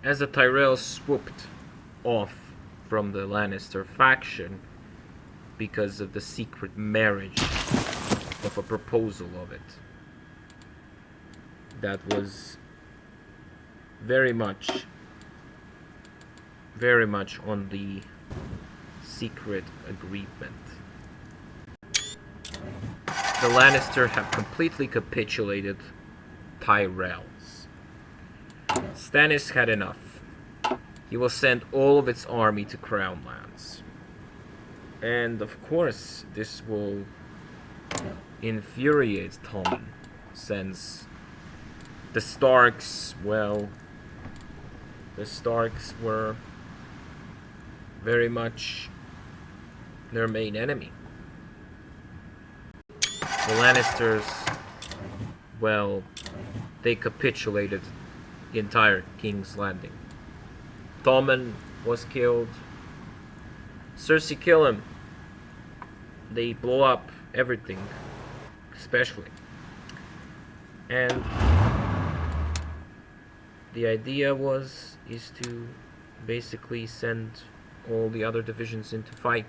As the Tyrells swooped off from the Lannister faction because of the secret marriage of a proposal of it that was very much on the secret agreement. The Lannister have completely capitulated Tyrells. Stannis had enough. He will send all of its army to Crown Lands. And of course, this will infuriate Tommen, since the Starks, well, the Starks were very much their main enemy. The Lannisters, well, they capitulated the entire King's Landing. Tommen was killed. Cersei killed him. They blow up everything, especially. And the idea is to basically send all the other divisions into fight.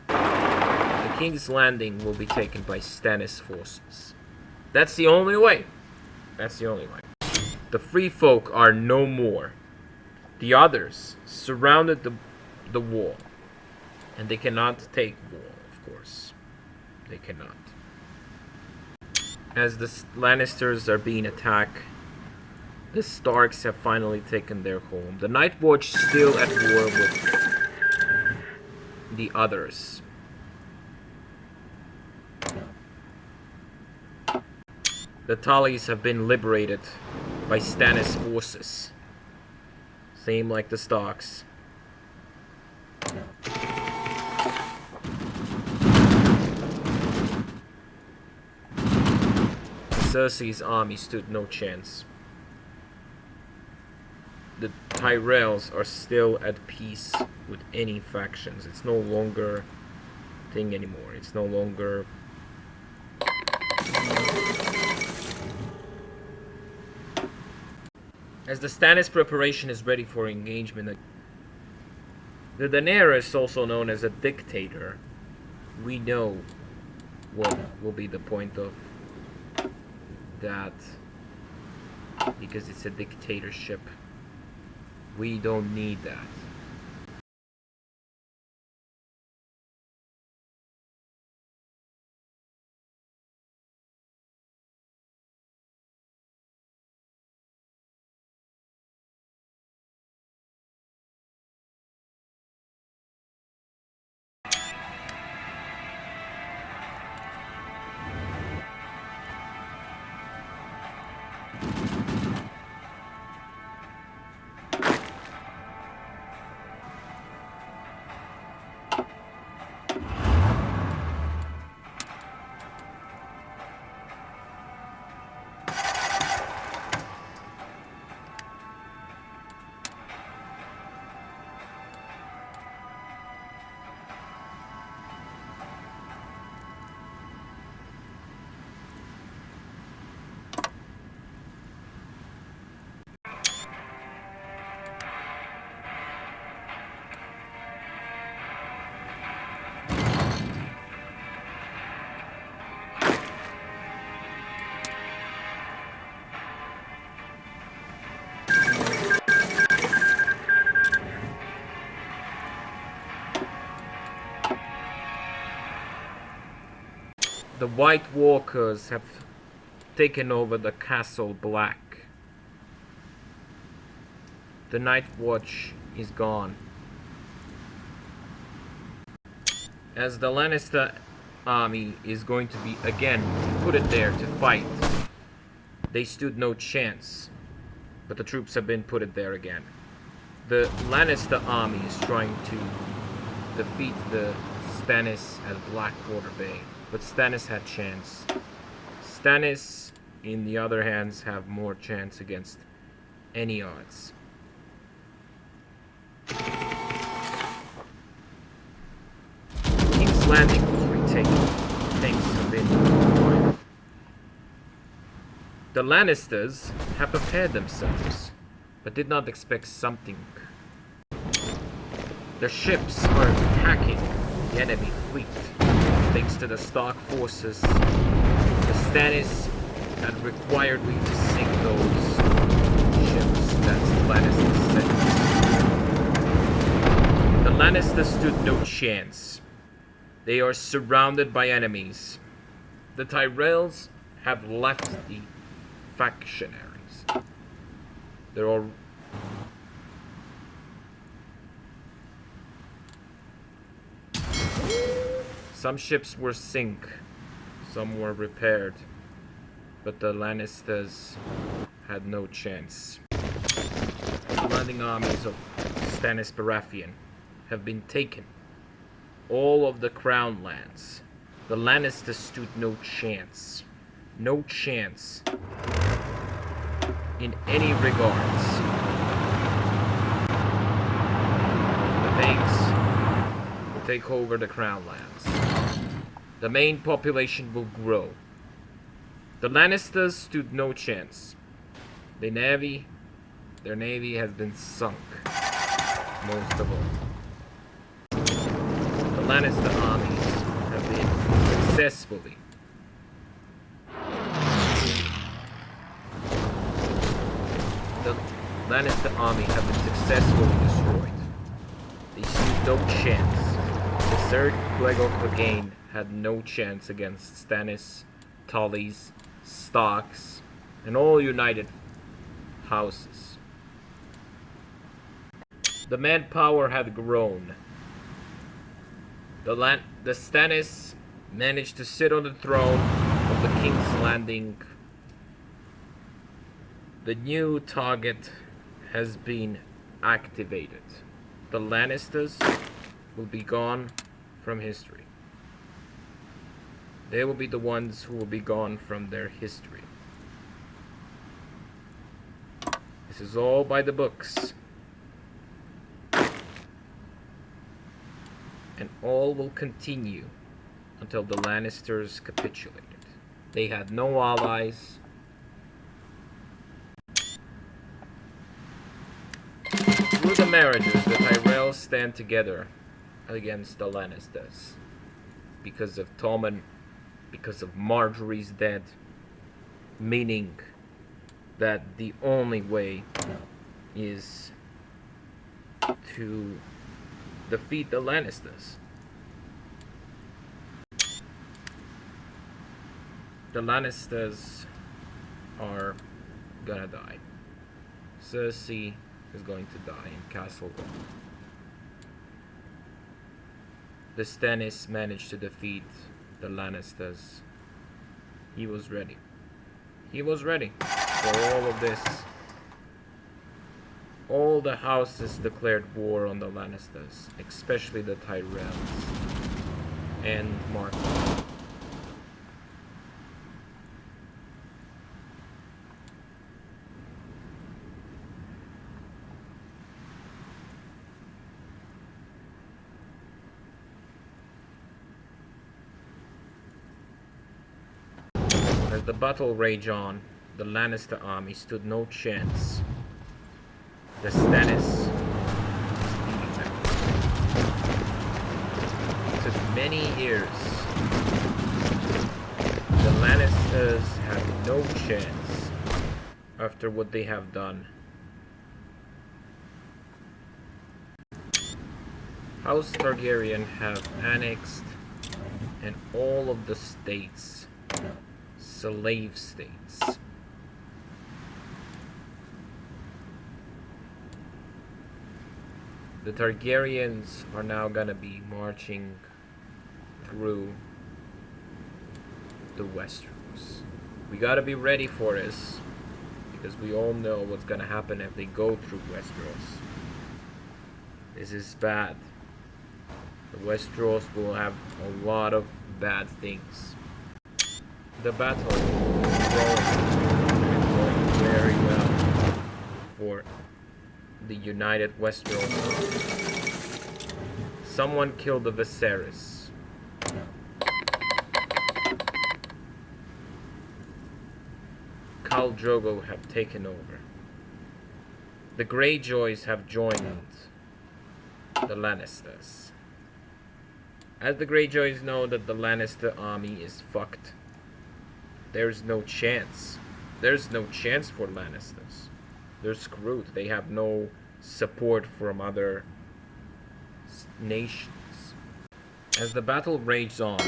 The King's Landing will be taken by Stannis' forces. That's the only way. That's the only way. The free folk are no more. The others surrounded the wall. And they cannot take the wall, of course. They cannot. As the Lannisters are being attacked, the Starks have finally taken their home. The Night Watch still at war with the others. The Tullys have been liberated by Stannis' forces. Same like the Starks. Cersei's army stood no chance. The Tyrells are still at peace with any factions. It's no longer a thing anymore. It's no longer... As the Stannis preparation is ready for engagement, the Daenerys, also known as a dictator, we know what will be the point of that, because it's a dictatorship. We don't need that. The White Walkers have taken over the Castle Black. The Night Watch is gone. As the Lannister army is going to be again put it there to fight, they stood no chance, but the troops have been put it there again. The Lannister army is trying to defeat the Stannis at Blackwater Bay, but Stannis had chance. Stannis, in the other hands, have more chance against any odds. King's Landing was retaken. Things have been fine. The Lannisters have prepared themselves, but did not expect something. Their ships are attacking the enemy fleet. Thanks to the Stark forces, the Stannis had required me to sink those ships that the Lannisters sent. The Lannisters stood no chance. They are surrounded by enemies. The Tyrells have left the factionaries. They're all... Some ships were sunk, some were repaired, but the Lannisters had no chance. The landing armies of Stannis Baratheon have been taken. All of the crown lands. The Lannisters stood no chance. No chance in any regards. The Pigs will take over the crown lands. The main population will grow. The Lannisters stood no chance. Their navy has been sunk. Most of all. The Lannister armies have been successfully destroyed. They stood no chance. The Third Gregor Clegane had no chance against Stannis, Tullys, Starks, and all united houses. The manpower had grown. The Stannis managed to sit on the throne of the King's Landing. The new target has been activated. The Lannisters will be gone from history. They will be the ones who will be gone from their history. This is all by the books. And all will continue until the Lannisters capitulated. They had no allies. Through the marriages, the Tyrells stand together against the Lannisters. Because of Tommen, because of Marjorie's death, meaning that the only way is to defeat the Lannisters. The Lannisters are gonna die. Cersei is going to die in Castle Rock. The Stannis managed to defeat the Lannisters. He was ready. He was ready for all of this. All the houses declared war on the Lannisters, especially the Tyrells and Martin. As the battle raged on, the Lannister army stood no chance. The Stannis beating them. It took many years. The Lannisters have no chance after what they have done. House Targaryen have annexed and all of the states, slave states. The Targaryens are now gonna be marching through the Westeros. We gotta be ready for this, because we all know what's gonna happen if they go through Westeros. This is bad. The Westeros will have a lot of bad things. The battle is going very well for the United Westeros. Someone killed the Viserys. Khal Drogo have taken over. The Greyjoys have joined the Lannisters. As the Greyjoys know that the Lannister army is fucked, there's no chance. There's no chance for Lannisters. They're screwed. They have no support from other nations. As the battle rages on,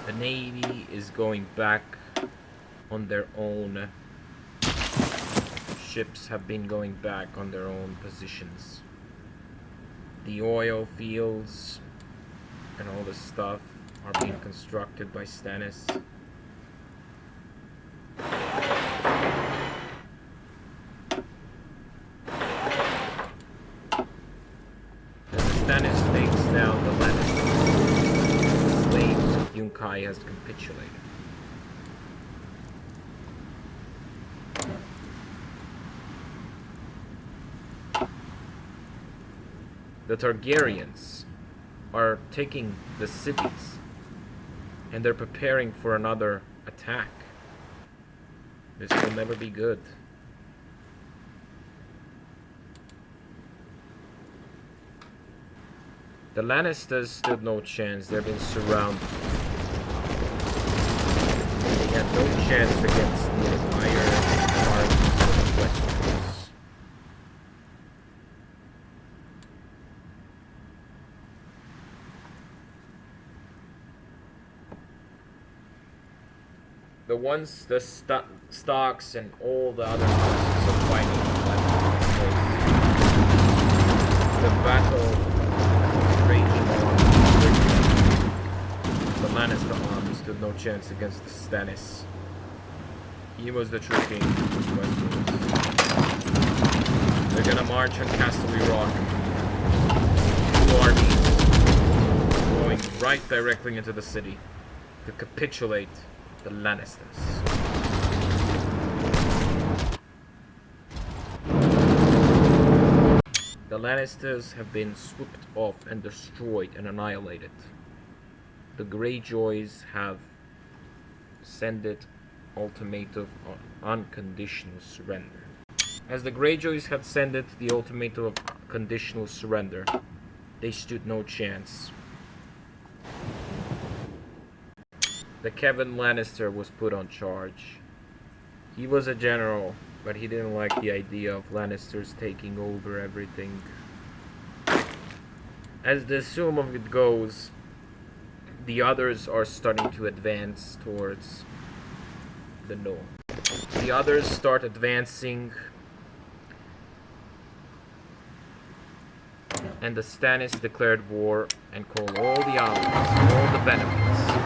the Navy is going back on their own. Ships have been going back on their own positions. The oil fields and all this stuff are being constructed by Stannis. Stannis takes down the Lannisters. The slaves of Yunkai has capitulated. The Targaryens are taking the cities, and they're preparing for another attack. This will never be good. The Lannisters stood no chance. They've been surrounded. They had no chance against the entire armies of Westeros. The Starks and all the other houses are fighting the battle raging on. The Lannister army stood no chance against the Stannis. He was the true king of Westeros. They're gonna march on Castle Rock. Two armies going right directly into the city to capitulate the Lannisters. The Lannisters have been swooped off and destroyed and annihilated. The Greyjoys have sent ultimatum of unconditional surrender. As the Greyjoys had sent the ultimatum of conditional surrender, they stood no chance. The Kevin Lannister was put on charge. He was a general, but he didn't like the idea of Lannisters taking over everything. As the assume of it goes, the others are starting to advance towards the north. The others start advancing, and the Stannis declared war and called all the allies, all the benefits.